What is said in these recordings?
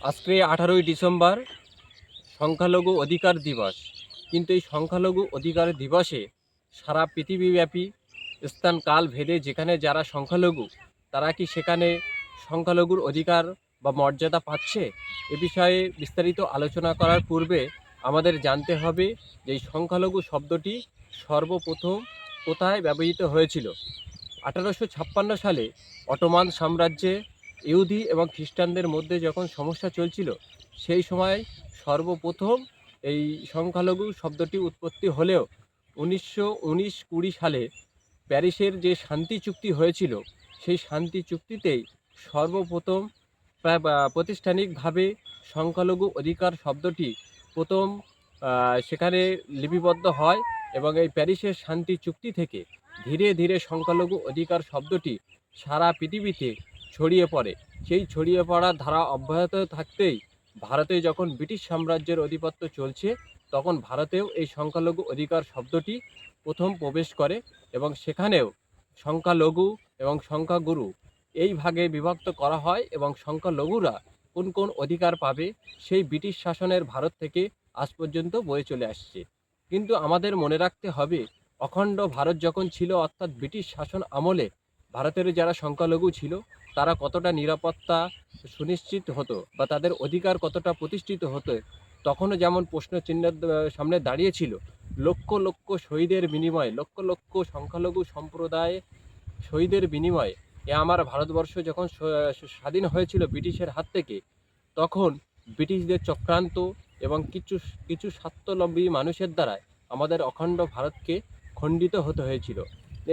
আজকে 18ই ডিসেম্বর সংখ্যালঘু অধিকার দিবস। কিন্তু এই সংখ্যালঘু অধিকার দিবসে সারা পৃথিবীব্যাপী স্থান কাল ভেদে যেখানে যারা সংখ্যালঘু তারা কি সেখানে সংখ্যালঘুর অধিকার বা মর্যাদা পাচ্ছে? এ বিষয়ে বিস্তারিত আলোচনা করার পূর্বে আমাদের জানতে হবে যে এই সংখ্যালঘু শব্দটি সর্বপ্রথম কোথায় ব্যবহৃত হয়েছিল। 1856 সালে অটোমান সাম্রাজ্যে ইহুদি এবং খ্রিস্টানদের মধ্যে যখন সমস্যা চলছিল, সেই সময় সর্বপ্রথম এই সংখ্যালঘু শব্দটি উৎপত্তি হলেও 1919-20 সালে প্যারিসের যে শান্তি চুক্তি হয়েছিল, সেই শান্তি চুক্তিতেই সর্বপ্রথম প্রাতিষ্ঠানিকভাবে সংখ্যালঘু অধিকার শব্দটি প্রথম সেখানে লিপিবদ্ধ হয় এবং এই প্যারিসের শান্তি চুক্তি থেকে ধীরে ধীরে সংখ্যালঘু অধিকার শব্দটি সারা পৃথিবীতে ছড়িয়ে পড়ে। সেই ছড়িয়ে পড়ার ধারা অব্যাহত থাকতেই ভারতে যখন ব্রিটিশ সাম্রাজ্যের আধিপত্য চলছে, তখন ভারতেও এই সংখ্যালঘু অধিকার শব্দটি প্রথম প্রবেশ করে এবং সেখানেও সংখ্যালঘু এবং সংখ্যাগুরু এই ভাগে বিভক্ত করা হয় এবং সংখ্যালঘুরা কোন কোন অধিকার পাবে সেই ব্রিটিশ শাসনের ভারত থেকে আজ পর্যন্ত বয়ে চলে আসছে। কিন্তু আমাদের মনে রাখতে হবে, অখণ্ড ভারত যখন ছিল, অর্থাৎ ব্রিটিশ শাসন আমলে ভারতের যারা সংখ্যালঘু ছিল তারা কতটা নিরাপত্তা সুনিশ্চিত হতো বা তাদের অধিকার কতটা প্রতিষ্ঠিত হতো, তখনও যেমন প্রশ্নচিহ্নের সামনে দাঁড়িয়েছিল। লক্ষ লক্ষ শহীদের বিনিময়ে, লক্ষ লক্ষ সংখ্যালঘু সম্প্রদায় শহীদের বিনিময়ে আমার ভারতবর্ষ যখন স্বাধীন হয়েছিল ব্রিটিশের হাত থেকে, তখন ব্রিটিশদের চক্রান্ত এবং কিছু কিছু স্বার্থলোভী মানুষের দ্বারায় আমাদের অখণ্ড ভারতকে খণ্ডিত হতে হয়েছিল।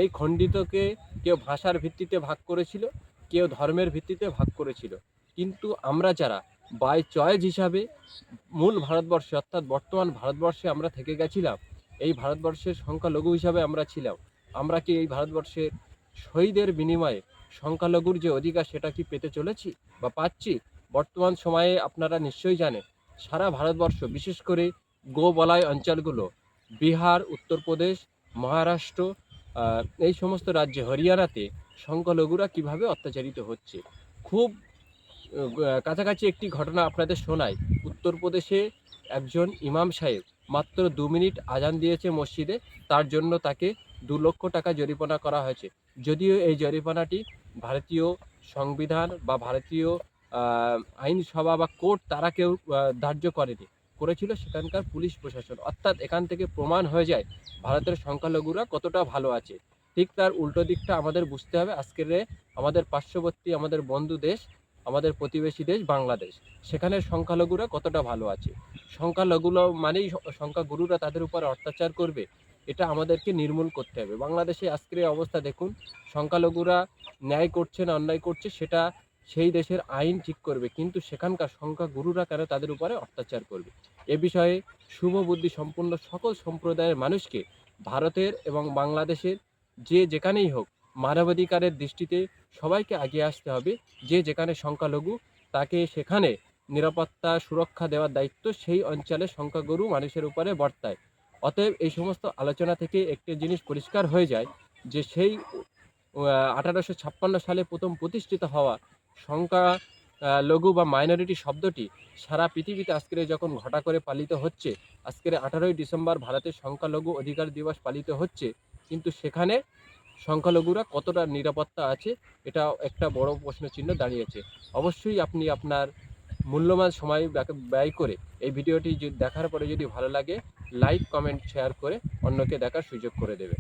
এই খণ্ডিতকে কেউ ভাষার ভিত্তিতে ভাগ করেছিল, কেউ ধর্মের ভিত্তিতে ভাগ করেছিল। কিন্তু আমরা যারা বাই চয়েস হিসাবে মূল ভারতবর্ষে, অর্থাৎ বর্তমান ভারতবর্ষে আমরা থেকে গেছিলাম, এই ভারতবর্ষের সংখ্যালঘু হিসাবে আমরা ছিলাম। আমরা কি এই ভারতবর্ষের শহীদের বিনিময়ে সংখ্যালঘুর যে অধিকার সেটা কি পেতে চলেছি বা পাচ্ছি? বর্তমান সময়ে আপনারা নিশ্চয়ই জানেন, সারা ভারতবর্ষ, বিশেষ করে গোবলয় অঞ্চলগুলো, বিহার, উত্তরপ্রদেশ, মহারাষ্ট্র, এই সমস্ত রাজ্যে, হরিয়ানাতে সংখ্যালঘুরা কিভাবে অত্যাচারিত হচ্ছে। খুব কাছাকাছি একটি ঘটনা আপনাদের শোনাই। উত্তরপ্রদেশে একজন ইমাম সাহেব মাত্র 2 মিনিট আজান দিয়েছে মসজিদে, তার জন্য তাকে 2 লক্ষ টাকা জরিমানা করা হয়েছে। যদিও এই জরিমানাটি ভারতীয় সংবিধান বা ভারতীয় আইনসভা বা কোর্ট তারা কেউ ধার্য করেনি, করেছিল সেখানকার পুলিশ প্রশাসন। অর্থাৎ এখান থেকে প্রমাণ হয়ে যায় ভারতের সংখ্যালঘুরা কতটা ভালো আছে। ঠিক তার উল্টো দিকটা আমাদের বুঝতে হবে। আজকের আমাদের পার্শ্ববর্তী, আমাদের বন্ধু দেশ, আমাদের প্রতিবেশী দেশ বাংলাদেশ, সেখানে সংখ্যালঘুরা কতটা ভালো আছে। সংখ্যালঘুরা মানেই সংখ্যাগুরুরা তাদের উপর অত্যাচার করবে, এটা আমাদেরকে নির্মূল করতে হবে। বাংলাদেশে আজকের অবস্থা দেখুন, সংখ্যালঘুরা ন্যায় করছে না অন্যায় করছে সেটা সেই দেশের আইন ঠিক করবে, কিন্তু সেখানকার সংখ্যাগুরুরা কেন তাদের উপরে অত্যাচার করবে? এ বিষয়ে শুভ বুদ্ধি সম্পন্ন সকল সম্প্রদায়ের মানুষকে ভারতের এবং বাংলাদেশের যে যেখানেই হোক মানবাধিকারের দৃষ্টিতে সবাইকে এগিয়ে আসতে হবে। যে যেখানে সংখ্যালঘু তাকে সেখানে নিরাপত্তা সুরক্ষা দেওয়ার দায়িত্ব সেই অঞ্চলের সংখ্যাগুরু মানুষের উপরে বর্তায়। অতএব এই সমস্ত আলোচনা থেকে একটি জিনিস পরিষ্কার হয়ে যায় যে সেই 1856 সালে প্রথম প্রতিষ্ঠিত হওয়া সংখ্যা লঘু বা মাইনরিটি শব্দটি সারা পৃথিবীতে আজকের যখন ঘটা করে পালিত হচ্ছে, আজকের 18ই ডিসেম্বর ভারতের সংখ্যালঘু অধিকার দিবস পালিত হচ্ছে, কিন্তু সেখানে সংখ্যালঘুরা কতটা নিরাপত্তা আছে এটা একটা বড় প্রশ্নচিহ্ন দাঁড়িয়েছে। অবশ্যই আপনি আপনার মূল্যবান সময় ব্যয় করে এই ভিডিওটি দেখার পরে যদি ভালো লাগে, লাইক, কমেন্ট, শেয়ার করে অন্যকে দেখার সুযোগ করে দেবে।